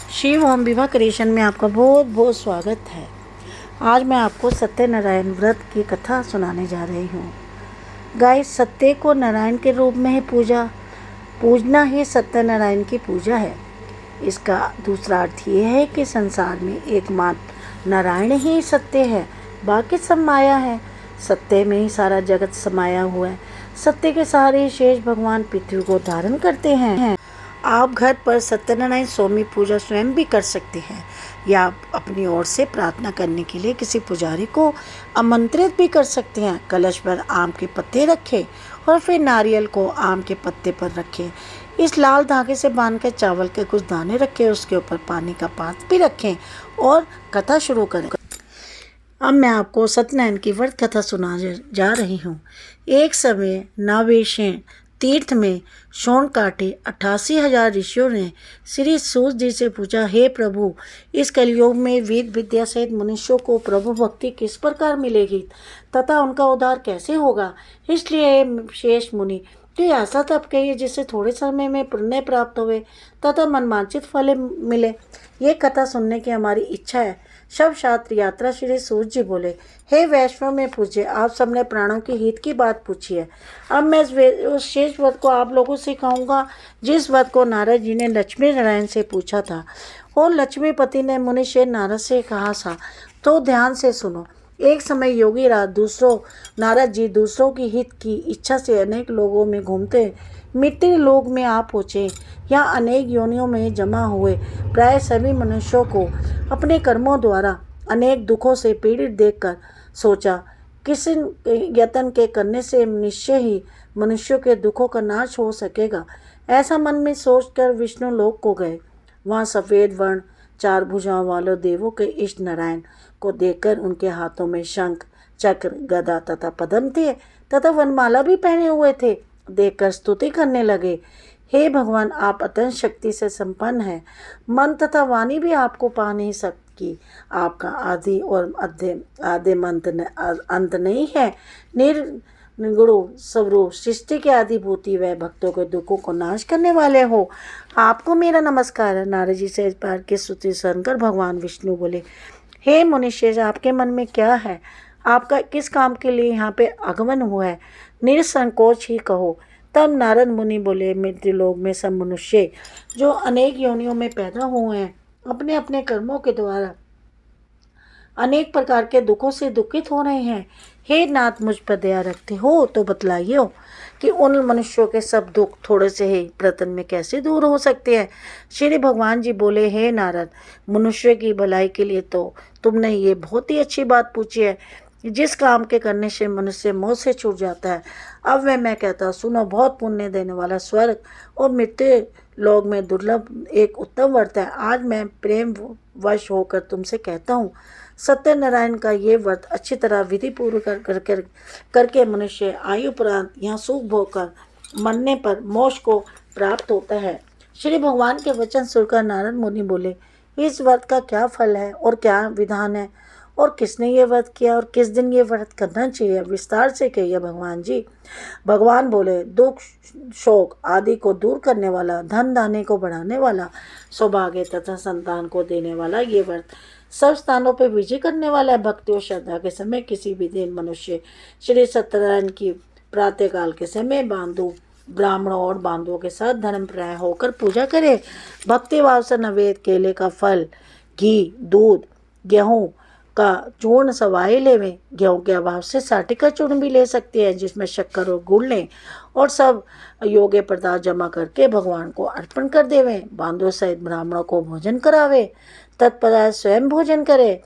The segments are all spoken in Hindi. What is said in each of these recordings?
शिव ओम विवाह क्रिएशन में आपका बहुत बहुत स्वागत है। आज मैं आपको सत्यनारायण व्रत की कथा सुनाने जा रही हूँ। गाइस, सत्य को नारायण के रूप में ही पूजना ही सत्यनारायण की पूजा है। इसका दूसरा अर्थ ये है कि संसार में एकमात्र नारायण ही सत्य है, बाकी सब माया है। सत्य में ही सारा जगत समाया हुआ है। सत्य के सहारे शेष भगवान पृथ्वी को धारण करते हैं। आप घर पर सत्यनारायण स्वामी पूजा स्वयं भी कर सकते हैं या अपनी ओर से प्रार्थना करने के लिए किसी पुजारी को आमंत्रित भी कर सकते हैं। कलश पर आम के पत्ते रखें और फिर नारियल को आम के पत्ते पर रखें। इस लाल धागे से बांधकर चावल के कुछ दाने रखें, उसके ऊपर पानी का पात्र भी रखें और कथा शुरू करें। अब मैं आपको सत्यनारायण की व्रत कथा सुनाने जा रही हूँ। एक समय नावेशेण तीर्थ में शौन काटे 88,000 ऋषियों ने श्री सूत जी से पूछा, हे प्रभु, इस कलयुग में वेद विद्या सहित मनुष्यों को प्रभु भक्ति किस प्रकार मिलेगी तथा उनका उद्धार कैसे होगा? इसलिए शेष मुनि तो ऐसा तप कहिए जिससे थोड़े समय में पुण्य प्राप्त हुए तथा मनवांछित फल मिले। ये कथा सुनने की हमारी इच्छा है। शव शास्त्र यात्रा श्री सूत जी बोले, हे वैष्णव में पूछे, आप सबने प्राणों के हित की बात पूछी है। अब मैं उस शेष व्रत को आप लोगों से कहूँगा जिस व्रत को नारद जी ने लक्ष्मी नारायण से पूछा था और लक्ष्मीपति ने मुनिश्रेष्ठ नारद से कहा था। तो ध्यान से सुनो। एक समय योगी नारद जी दूसरों की हित की इच्छा से अनेक लोगों में घूमते मृत्यु लोक में आ पहुँचे। यहाँ अनेक योनियों में जमा हुए प्राय सभी मनुष्यों को अपने कर्मों द्वारा अनेक दुखों से पीड़ित देखकर सोचा, किसी यत्न के करने से निश्चय ही मनुष्यों के दुखों का नाश हो सकेगा। ऐसा मन में सोचकर विष्णु लोक को गए। वहाँ सफ़ेद वर्ण 4 भुजाओं वालों देवों के इष्ट नारायण को देखकर उनके हाथों में शंख, चक्र, गदा तथा पद्म थे तथा वनमाला भी पहने हुए थे। देखकर स्तुति करने लगे, हे भगवान, आप अत्यंत शक्ति से संपन्न हैं। मन तथा वाणी भी आपको पा नहीं सकती। आपका आदि और आदि अंत नहीं है। निर्गुण स्वरूप सृष्टि के आदिभूति व भक्तों के दुखों को नाश करने वाले हो, आपको मेरा नमस्कार है। नारद जी से इस बार की स्तुति सुनकर भगवान विष्णु बोले, हे मुनिश्रेष्ठ, आपके मन में क्या है? आपका किस काम के लिए यहाँ पे आगमन हुआ है? निसंकोच ही कहो। तब नारद मुनि बोले, मृत्यु लोक में सब मनुष्य जो अनेक योनियों में पैदा हुए हैं अपने अपने कर्मों के द्वारा अनेक प्रकार के दुखों से दुखित हो रहे हैं। हे नाथ, मुझ पर दया रखते हो तो बतलाइए कि उन मनुष्यों के सब दुख थोड़े से ही प्रयत्न में कैसे दूर हो सकते हैं। श्री भगवान जी बोले, हे नारद, मनुष्य की भलाई के लिए तो तुमने ये बहुत ही अच्छी बात पूछी है, जिस काम के करने से मनुष्य मौत से छूट जाता है। अब मैं कहता सुनो, बहुत पुण्य देने वाला स्वर्ग और मृत्यु लोक में दुर्लभ एक उत्तम व्रत है। आज मैं प्रेम वश होकर तुमसे कहता हूँ, सत्यनारायण का ये व्रत अच्छी तरह विधि पूर्वक करके मनुष्य आयुपरांत यहाँ सुख भोग कर मरने पर मोक्ष को प्राप्त होता है। श्री भगवान के वचन सुनकर नारद मुनि बोले, इस व्रत का क्या फल है और क्या विधान है और किसने ये व्रत किया और किस दिन ये व्रत करना चाहिए? विस्तार से कहिए भगवान जी। भगवान बोले, दुख शोक आदि को दूर करने वाला, धन दाने को बढ़ाने वाला, सौभाग्य तथा संतान को देने वाला ये व्रत सब स्थानों पर विजय करने वाला है। भक्ति और श्रद्धा के समय किसी भी दिन मनुष्य श्री सत्यनारायण की प्रातःकाल के समय ब्राह्मणों और बांधवों के साथ धर्मप्राय होकर पूजा करे। भक्ति भाव से नैवेद्य, केले का फल, घी, दूध, गेहूँ का चूर्ण सवाई लेवें। गेहूँ के अभाव से साटी का चूर्ण भी ले सकते हैं, जिसमें शक्कर और गुड़ लें और सब योग्य पदार्थ जमा करके भगवान को अर्पण कर देवें। बांधवों सहित ब्राह्मणों को भोजन करावे, तत्पदार्थ स्वयं भोजन करे,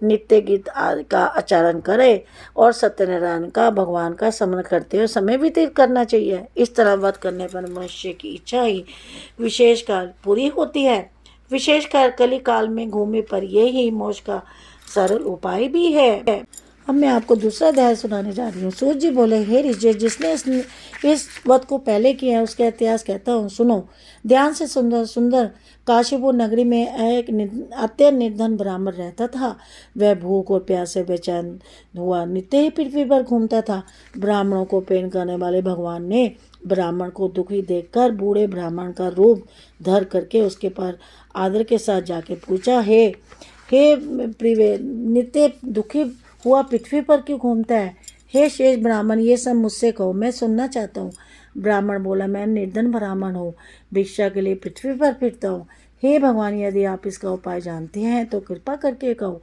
नित्य गीत का आचरण करे और सत्यनारायण का भगवान का स्मरण करते हुए समय व्यतीत करना चाहिए। इस तरह व्रत करने पर मनुष्य की इच्छा ही विशेषकर पूरी होती है। विशेषकर कली काल में घूमे पर यही मोक्ष का सरल उपाय भी है। अब मैं आपको दूसरा अध्याय सुनाने जा रही हूँ। सूत जी बोले, हे ऋषि, जिसने इस व्रत को पहले किया है उसका इतिहास कहता हूँ, सुनो ध्यान से। सुंदर सुंदर काशीपुर नगरी में एक अत्यंत निर्धन ब्राह्मण रहता था। वह भूख और प्यास से बेचैन हुआ नित्य ही पृथ्वी पर घूमता था। ब्राह्मणों को पेन करने वाले भगवान ने ब्राह्मण को दुखी देखकर बूढ़े ब्राह्मण का रूप धर करके उसके पर आदर के साथ जाके पूछा, हे प्रिय, नित्य दुखी हुआ पृथ्वी पर क्यों घूमता है? हे शेष ब्राह्मण, ये सब मुझसे कहो, मैं सुनना चाहता हूँ। ब्राह्मण बोला, मैं निर्धन ब्राह्मण हूँ, भिक्षा के लिए पृथ्वी पर फिरता हूँ। हे भगवान, यदि आप इसका उपाय जानते हैं तो कृपा करके कहो।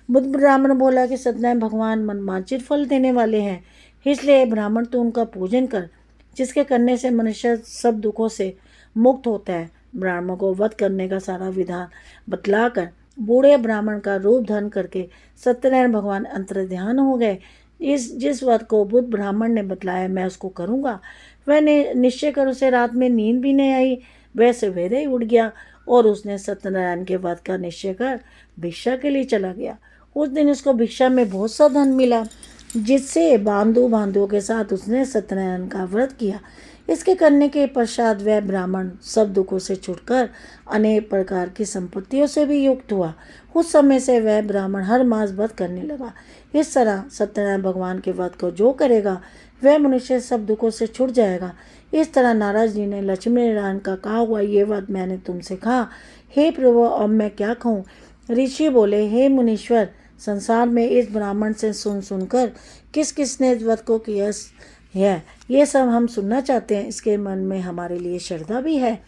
बुद्ध ब्राह्मण बोला कि सत्यनारायण भगवान मनवांछित फल देने वाले हैं, इसलिए ब्राह्मण तो उनका पूजन कर, जिसके करने से मनुष्य सब दुखों से मुक्त होता है। ब्राह्मण को वध करने का सारा विधान बतलाकर बूढ़े ब्राह्मण का रूप धारण करके सत्यनारायण भगवान अंतर्ध्यान हो गए। जिस वध को बुद्ध ब्राह्मण ने बतलाया मैं उसको करूँगा। वह निश्चय कर उसे रात में नींद भी नहीं आई। वह सवेरे ही उठ गया और उसने सत्यनारायण के वध का निश्चय कर भिक्षा के लिए चला गया। उस दिन उसको भिक्षा में बहुत सा धन मिला, जिससे बांधुओं के साथ उसने सत्यनारायण का व्रत किया। इसके करने के पश्चात वह ब्राह्मण सब दुखों से छुटकर अनेक प्रकार की संपत्तियों से भी युक्त हुआ। उस समय से वह ब्राह्मण हर मास व्रत करने लगा। इस तरह सत्यनारायण भगवान के व्रत को जो करेगा वह मनुष्य सब दुखों से छूट जाएगा। इस तरह नारद जी ने लक्ष्मी नारायण का कहा हुआ ये व्रत मैंने तुमसे कहा। हे प्रभु, अब मैं क्या कहूँ? ऋषि बोले, हे मुनीश्वर, संसार में इस ब्राह्मण से सुनकर किसने इस व्रत को किया है, ये सब हम सुनना चाहते हैं। इसके मन में हमारे लिए श्रद्धा भी है।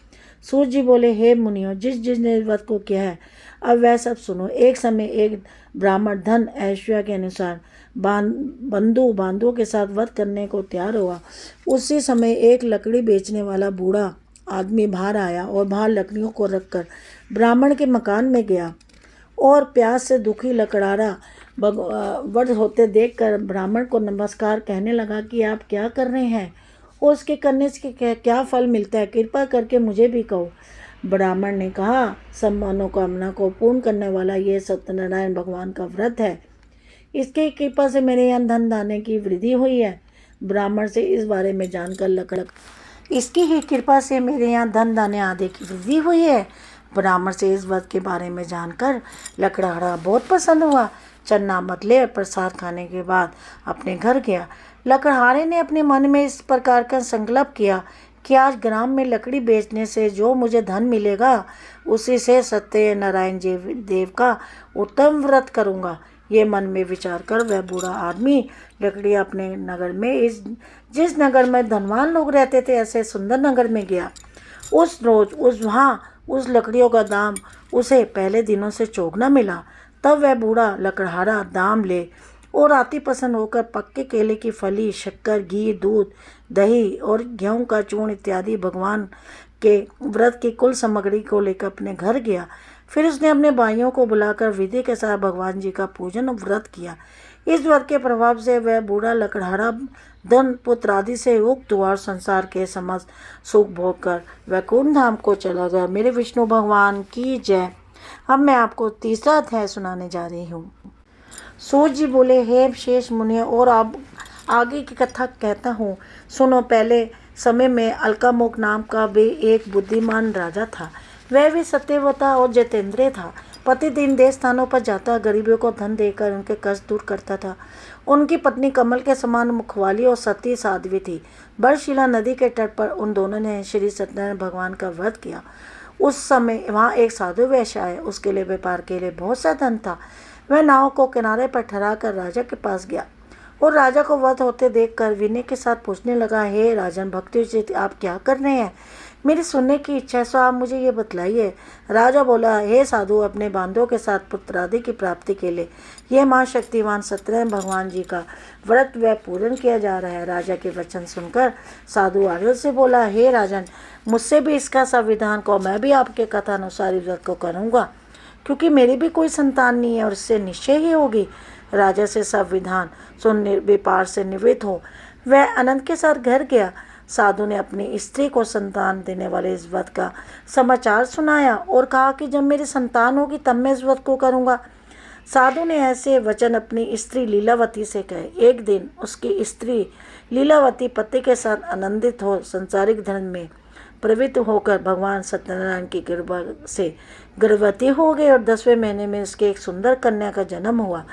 सूर्य जी बोले, हे मुनियों, जिसने व्रत को किया है अब वह सब सुनो। एक समय एक ब्राह्मण धन ऐश्वर्य के अनुसार बंधुओं के साथ व्रत करने को तैयार हुआ। उसी समय एक लकड़ी बेचने वाला बूढ़ा आदमी बाहर आया और बाहर लकड़ियों को रखकर ब्राह्मण के मकान में गया और प्यास से दुखी लकड़हारा व्रत होते देखकर ब्राह्मण को नमस्कार कहने लगा कि आप क्या कर रहे हैं और उसके करने से क्या फल मिलता है, कृपा करके मुझे भी कहो। ब्राह्मण ने कहा, सब मनोकामना को पूर्ण करने वाला ये सत्यनारायण भगवान का व्रत है। इसकी कृपा से मेरे यहाँ धन दाने की वृद्धि हुई है। ब्राह्मण से इस बारे में जानकर इसकी ही कृपा से मेरे यहाँ धन दाने आदि की वृद्धि हुई है। ब्राह्मण से इस व्रत के बारे में जानकर लकड़हारा बहुत प्रसन्न हुआ। चन्ना मतले प्रसाद खाने के बाद अपने घर गया। लकड़हारे ने अपने मन में इस प्रकार का संकल्प किया कि आज ग्राम में लकड़ी बेचने से जो मुझे धन मिलेगा उसी से सत्यनारायण देव का उत्तम व्रत करूँगा। ये मन में विचार कर वह बूढ़ा आदमी लकड़ी अपने नगर में जिस नगर में धनवान लोग रहते थे ऐसे सुंदर नगर में गया। उस रोज उस लकड़ियों का दाम उसे पहले दिनों से चौगुना मिला। तब वह बूढ़ा लकड़हारा दाम ले और अति प्रसन्न होकर पक्के केले की फली, शक्कर, घी, दूध, दही और गेहूं का चूर्ण इत्यादि भगवान के व्रत की कुल सामग्री को लेकर अपने घर गया। फिर उसने अपने भाइयों को बुलाकर विधि के साथ भगवान जी का पूजन और व्रत किया। इस व्रत के प्रभाव से वह बूढ़ा लकड़हारा धन पुत्र आदि से युक्त हुआ और संसार के समस्त सुख भोग कर वैकुंठ धाम को चला गया। मेरे विष्णु भगवान की जय। अब मैं आपको तीसरा अध्याय सुनाने जा रही हूँ। सूर्य जी बोले, हे शेष मुनियों, और अब आगे की कथा कहता हूँ, सुनो। पहले समय में अलकामुख नाम का भी एक बुद्धिमान राजा था। वह भी सत्यवता और जितेंद्रिय था। प्रतिदिन देश स्थानों पर जाता, गरीबों को धन देकर उनके कष्ट दूर करता था। उनकी पत्नी कमल के समान मुखवाली और सती साध्वी थी। बरशिला नदी के तट पर उन दोनों ने श्री सत्यनारायण भगवान का व्रत किया। उस समय वहाँ एक साधु वैश्य आया। उसके लिए व्यापार के लिए बहुत सा धन था। वह नाव को किनारे पर ठहरा कर राजा के पास गया और राजा को व्रत होते देखकर विनय के साथ पूछने लगा, हे राजन, भक्ति उचित आप क्या कर रहे हैं? मेरी सुनने की इच्छा है, सो आप मुझे ये बतलाइए। राजा बोला, हे साधु, अपने बांधवों के साथ पुत्र आदि की प्राप्ति के लिए यह महाशक्तिवान सत्यनारायण भगवान जी का व्रत वह पूर्ण किया जा रहा है। राजा के वचन सुनकर साधु आदर से बोला, हे राजन, मुझसे भी इसका संविधान को, मैं भी आपके कथा अनुसार इस व्रत को करूँगा, क्योंकि मेरी भी कोई संतान नहीं है और इससे निश्चय ही होगी। राजा से सब विधान सुन व्यापार से निवृत्त हो वह अनंत के साथ घर गया। साधु ने अपनी स्त्री को संतान देने वाले इस व्रत का समाचार सुनाया और कहा कि जब मेरी संतान होगी तब मैं इस व्रत को करूँगा। साधु ने ऐसे वचन अपनी स्त्री लीलावती से कहे। एक दिन उसकी स्त्री लीलावती पति के साथ आनंदित हो संसारिक धन में प्रवृत्त होकर भगवान सत्यनारायण की कृपा से गर्भवती हो गई और 10वें महीने में उसके एक सुंदर कन्या का जन्म हुआ।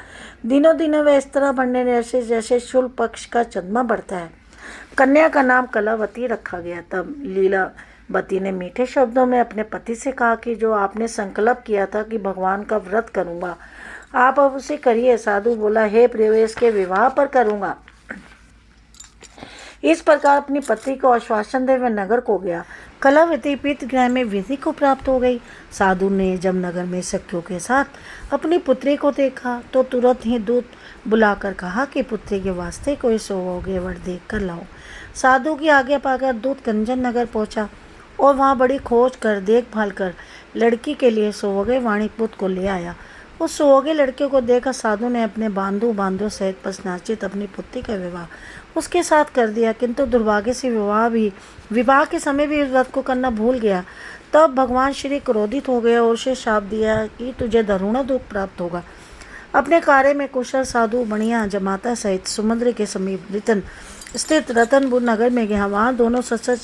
दिनों दिनों वह इस तरह बढ़ने जैसे जैसे शुक्ल पक्ष का चंद्रमा बढ़ता है। कन्या का नाम कलावती रखा गया। तब लीलावती ने मीठे शब्दों में अपने पति से कहा कि जो आपने संकल्प किया था कि भगवान का व्रत करूंगा, आप अब उसे करिए। साधु बोला, हे प्रियवेश के विवाह पर करूंगा। इस प्रकार अपनी पति को आश्वासन दे वह नगर को गया। कलावती पीतगृह में विधि को प्राप्त हो गई। साधु ने जब नगर में सखियों के साथ अपनी पुत्री को देखा तो तुरंत ही दूत बुलाकर कहा कि पुत्री के वास्ते कोई सुहागे वर देख कर लाओ। साधु की आज्ञा पाकर दूत कंचन नगर पहुंचा और वहां बड़ी खोज कर देखभाल कर लड़की के लिए सुहागे वाणी पुत्र को ले आया। उस सुहागे लड़के को देखकर साधु ने अपने बांधु सहित पसनाचित अपनी पुत्री का विवाह उसके साथ कर दिया, किंतु दुर्भाग्य से विवाह के समय भी इस व्रत को करना भूल गया। तब भगवान श्री क्रोधित हो गए और उसे शाप दिया कि तुझे दारुण दुख प्राप्त होगा। अपने कार्य में कुशल साधु बणिया जमाता सहित समुद्र के समीप रितन स्थित रतनपुर नगर में गया। वहाँ दोनों सच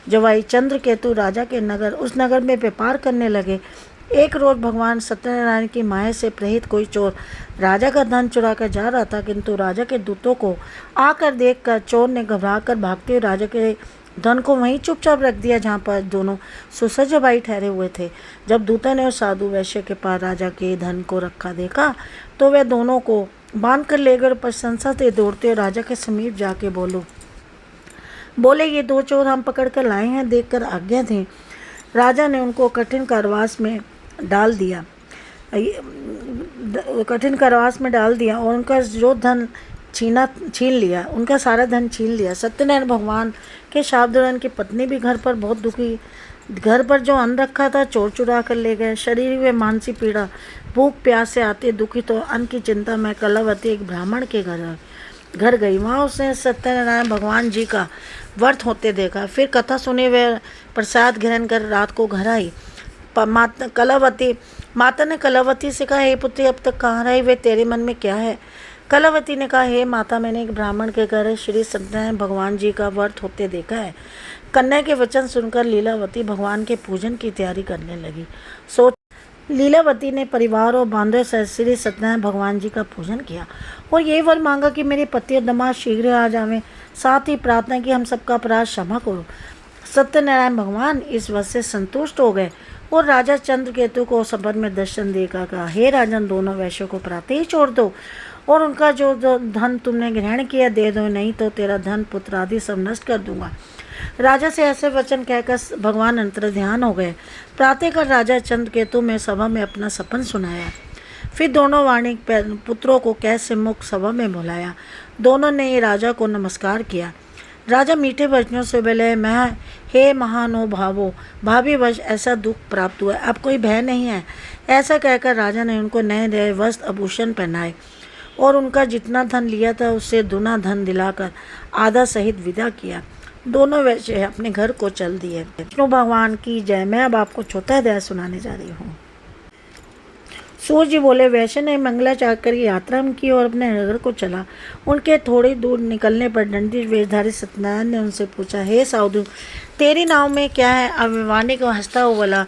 जवाई चंद्रकेतु राजा के नगर उस नगर में व्यापार करने लगे। एक रोज भगवान सत्यनारायण की माया से प्रेरित कोई चोर राजा का धन चुरा कर जा रहा था, किंतु राजा के दूतों को आकर देखकर चोर ने घबराकर भागते हुए राजा के धन को वहीं चुपचाप रख दिया जहाँ पर दोनों सुसज्ज भाई ठहरे हुए थे। जब दूतों ने उस साधु वैश्य के पास राजा के धन को रखा देखा तो वह दोनों को बांध कर ले गए। प्रशंसा से दौड़ते हुए राजा के समीप जाके बोले, ये दो चोर हम पकड़ कर लाए हैं, देखकर आज्ञा दें। राजा ने उनको कठिन कारावास में डाल दिया और उनका जो धन छीन लिया, उनका सारा धन छीन लिया। सत्यनारायण भगवान के शाप दौरान की पत्नी भी घर पर बहुत दुखी। घर पर जो अन्न रखा था चोर चुरा कर ले गए। शरीर में मानसिक पीड़ा, भूख प्यास से आते दुखी तो अन्न की चिंता में कलावती एक ब्राह्मण के घर गई। वहाँ उसने सत्यनारायण भगवान जी का व्रत होते देखा। फिर कथा सुनी, वह प्रसाद ग्रहण कर रात को घर आई। माता ने कलावती से कहा, हे पुत्री, अब तक कहाँ रही? वे तेरे मन में क्या है? कलावती ने कहा, हे माता, मैंने एक ब्राह्मण के घर श्री सत्यनारायण भगवान जी का व्रत होते देखा है। कन्या के वचन सुनकर लीलावती भगवान के पूजन की तैयारी करने लगी। लीलावती ने परिवार और बांधव सहित श्री सत्यनारायण भगवान जी का पूजन किया और ये वर मांगा कि मेरे पति और दामाद शीघ्र आ जावें। साथ ही प्रार्थना की, हम सबका अपराध क्षमा करो। सत्यनारायण भगवान इस वत से संतुष्ट हो गए और राजा चंद्रकेतु को सपन में दर्शन देकर कहा, हे राजन, दोनों वैश्यों को प्रातः ही छोड़ दो और उनका जो धन तुमने ग्रहण किया दे दो, नहीं तो तेरा धन पुत्र आदि सब नष्ट कर दूंगा। राजा से ऐसे वचन कहकर भगवान अंतर्ध्यान हो गए। प्रातःकाल राजा चंद्रकेतु में सभा में अपना सपन सुनाया। फिर दोनों वाणिक पुत्रों को कैसे मुख सभा में बुलाया। दोनों ने राजा को नमस्कार किया। राजा मीठे वचनों से बोले, मैं हे महानुभावो, भाभी वश ऐसा दुख प्राप्त हुआ, अब कोई भय नहीं है। ऐसा कहकर राजा ने उनको नए नए वस्त्र आभूषण पहनाए और उनका जितना धन लिया था उससे दुना धन दिलाकर आधा सहित विदा किया। दोनों वैश्य अपने घर को चल दिए। विष्णु भगवान की जय। मैं अब आपको चौथा अध्याय सुनाने जा रही हूँ। सूर्य जी बोले, वैश्य ने मंगलाचरण की यात्रा की और अपने नगर को चला। उनके थोड़ी दूर निकलने पर दंडित वेशधारी सत्यनारायण ने उनसे पूछा, हे साधु, तेरी नाव में क्या है? अभिमानी को हंसता हुआ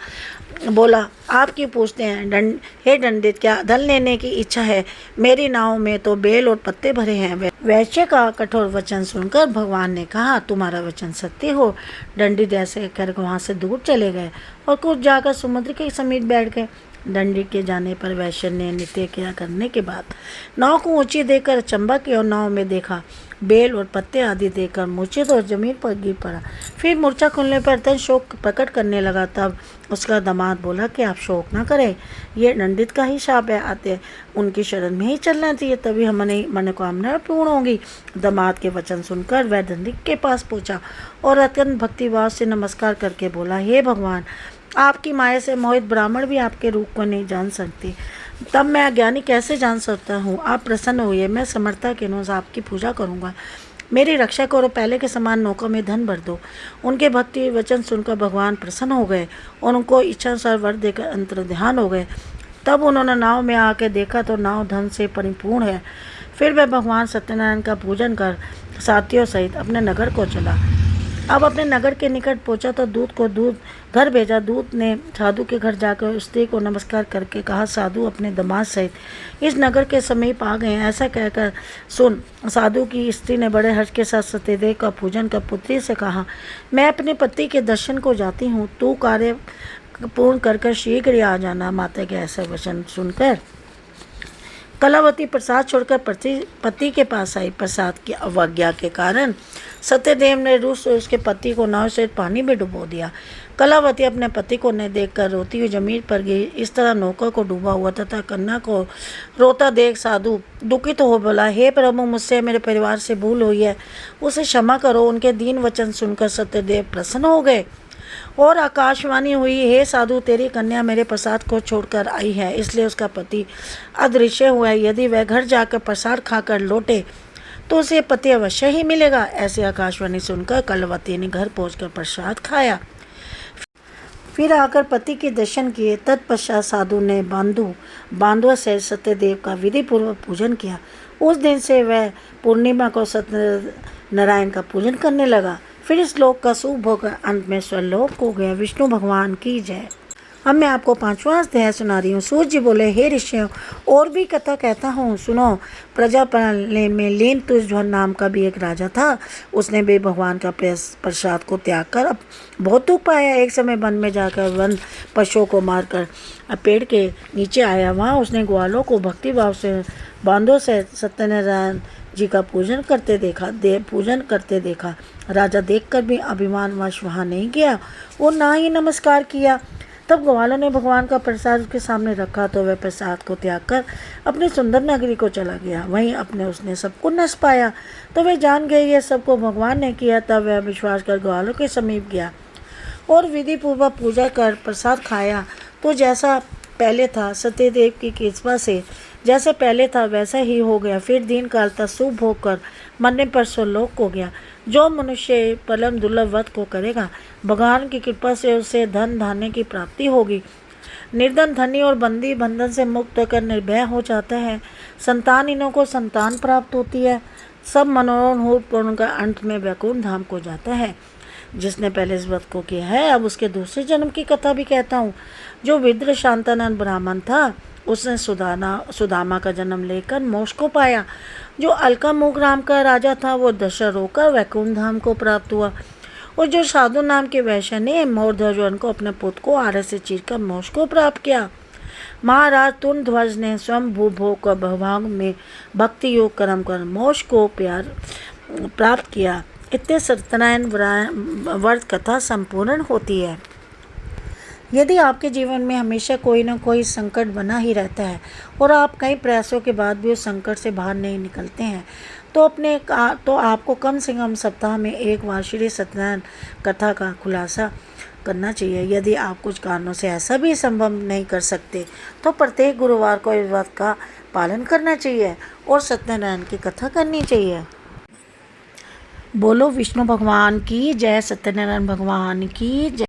बोला, आप क्यों पूछते हैं? हे दंडित, क्या धन लेने की इच्छा है? मेरी नाव में तो बेल और पत्ते भरे हैं। वैश्य का कठोर वचन सुनकर भगवान ने कहा, तुम्हारा वचन सत्य हो। दंडित ऐसे कर वहाँ से दूर चले गए और कुछ जाकर समुद्र के समीप बैठ गए। दंडित के जाने पर वैश्य ने नित्य क्रिया करने के बाद नाव को ऊंची देकर चंबा की और नाव में देखा। बेल और पत्ते आदि देकर मूर्छित और जमीन पर गिर पड़ा। फिर मूर्छा खुलने पर तन शोक प्रकट करने लगा। तब उसका दामाद बोला कि आप शोक ना करें, ये दंडित का ही शाप है, आते उनकी शरण में ही चलना चाहिए, तभी हमारी मनोकामना पूर्ण होगी। दामाद के वचन सुनकर वह दंडित के पास पहुंचा और अत्यंत भक्तिभाव से नमस्कार करके बोला, हे भगवान, आपकी माया से मोहित ब्राह्मण भी आपके रूप को नहीं जान सकते, तब मैं अज्ञानी कैसे जान सकता हूँ? आप प्रसन्न होइए, मैं समर्था के अनुसार आपकी पूजा करूँगा। मेरी रक्षा करो, पहले के समान नौकों में धन भर दो। उनके भक्ति वचन सुनकर भगवान प्रसन्न हो गए और उनको इच्छानुसार वर देकर अंतर्ध्यान हो गए। तब उन्होंने नाव में आके देखा तो नाव धन से परिपूर्ण है। फिर वह भगवान सत्यनारायण का पूजन कर साथियों सहित अपने नगर को चला। अब अपने नगर के निकट पहुंचा तो दूत घर भेजा। दूत ने साधु के घर जाकर स्त्री को नमस्कार करके कहा, साधु अपने दामाद सहित इस नगर के समीप आ गए हैं। ऐसा कहकर सुन साधु की स्त्री ने बड़े हर्ष के साथ सत्यदेव का पूजन कर पुत्री से कहा, मैं अपने पति के दर्शन को जाती हूँ, तू कार्य पूर्ण कर शीघ्र ही आ जाना। माता के ऐसा वचन सुनकर कलावती प्रसाद छोड़कर पति के पास आई। प्रसाद की अवज्ञा के कारण सत्यदेव ने रूस उसके पति को नाव से पानी में डुबो दिया। कलावती अपने पति को न देखकर रोती हुई जमीन पर गिरी। इस तरह नौकर को डूबा हुआ तथा कन्या को रोता देख साधु दुखित हो बोला, हे प्रभु, मुझसे मेरे परिवार से भूल हुई है, उसे क्षमा करो। उनके दीन वचन सुनकर सत्यदेव प्रसन्न हो गए और आकाशवाणी हुई, हे साधु, तेरी कन्या मेरे प्रसाद को छोड़कर आई है, इसलिए उसका पति अदृश्य हुआ है। यदि वह घर जाकर प्रसाद खाकर लौटे तो उसे पति अवश्य ही मिलेगा। ऐसी आकाशवाणी सुनकर कलावती ने घर पहुंचकर प्रसाद खाया, फिर आकर पति के दर्शन किए। तत्पश्चात साधु ने बांधव से सत्यदेव का विधि पूर्वक पूजन किया। उस दिन से वह पूर्णिमा को सत्यनारायण का पूजन करने लगा। फिर इस लोक का शुभ होकर अंत में स्वलोक हो गया। विष्णु भगवान की जय। अब मैं आपको 5वां अध्याय सुना रही हूँ। सूर्य जी बोले, हे ऋषियों, और भी कथा कहता हूँ, सुनो। प्रजापालने में लीनतुष्ध्वन नाम का भी एक राजा था। उसने भी भगवान का प्रसाद को त्याग कर अब बहुत दुख पाया। एक समय वन में जाकर वन पशुओं को मारकर पेड़ के नीचे आया। वहाँ उसने ग्वालों को भक्तिभाव से बांधों से सत्यनारायण जी का पूजन करते देखा। राजा देखकर भी अभिमानवश वहाँ नहीं गया और ना ही नमस्कार किया। तब ग्वालों ने भगवान का प्रसाद उसके सामने रखा तो वह प्रसाद को त्याग कर अपनी सुंदर नगरी को चला गया। वहीं उसने सबको नस पाया तो वह जान गई ये सबको भगवान ने किया। तब वह विश्वास कर ग्वालों के समीप गया और विधि पूर्वक पूजा कर प्रसाद खाया। तो जैसा पहले था, सत्यदेव की कृपा से जैसे पहले था वैसा ही हो गया। फिर दिन काल तक शुभ होकर मरने पर स्वलोक हो गया। जो मनुष्य परम दुर्लभ व्रत को करेगा, भगवान की कृपा से उसे धन धान्य की प्राप्ति होगी। निर्धन धनी और बंदी बंधन से मुक्त होकर निर्भय हो जाता है। संतानहीनों को संतान प्राप्त होती है। सब मनोरथ पूर्ण का अंत में वैकुंठ धाम को जाता है। जिसने पहले इस व्रत को किया है, अब उसके दूसरे जन्म की कथा भी कहता हूँ। जो विद्र शांतानंद ब्राह्मण था, उसने सुदामा का जन्म लेकर मोक्ष को पाया। जो अलकामुख राम का राजा था, वो दशरथ होकर वैकुंठ धाम को प्राप्त हुआ। और जो साधु नाम के वैश्य ने मोरध्वज को अपने पुत्र को आरस से चीरकर मोक्ष को प्राप्त किया। महाराज तुंगध्वज ने स्वयं भूभोग का भवभाग में भक्ति योग कर्म कर मोक्ष को प्राप्त किया। इतने सत्यनारायण व्रत कथा संपूर्ण होती है। यदि आपके जीवन में हमेशा कोई ना कोई संकट बना ही रहता है और आप कई प्रयासों के बाद भी उस संकट से बाहर नहीं निकलते हैं, तो आपको कम से कम सप्ताह में एक बार श्री सत्यनारायण कथा का खुलासा करना चाहिए। यदि आप कुछ कारणों से ऐसा भी संभव नहीं कर सकते तो प्रत्येक गुरुवार को इस व्रत का पालन करना चाहिए और सत्यनारायण की कथा करनी चाहिए। बोलो विष्णु भगवान की जय, सत्यनारायण भगवान की जय।